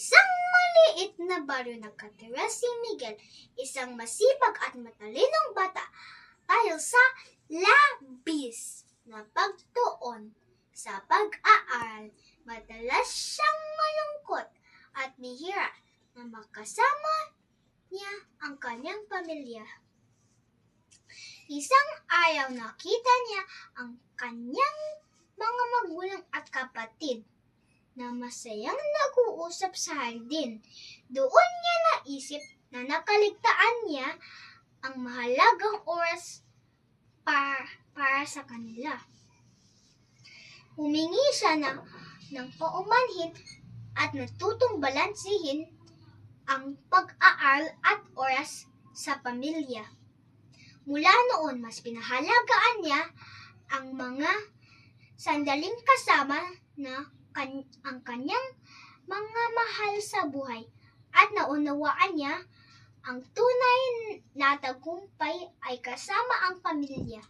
isang maliit na baryo nagkatira si Miguel, isang masipag at matalinong bata. Dahil sa labis na pagtuon sa pag-aaral, madalas siyang malungkot at bihira na makasama niya ang kanyang pamilya. Isang araw nakita niya ang kanyang mga magulang at kapatid na masayang nag-uusap sa hardin. Doon niya naisip na nakaligtaan niya ang mahalagang oras para sa kanila. Humingi siya ng paumanhin at natutong balansehin ang pag-aaral at oras sa pamilya. Mula noon, mas pinahalagaan niya ang mga sandaling kasama ang kanyang mga mahal sa buhay at naunawaan niya ang tunay na tagumpay ay kasama ang pamilya.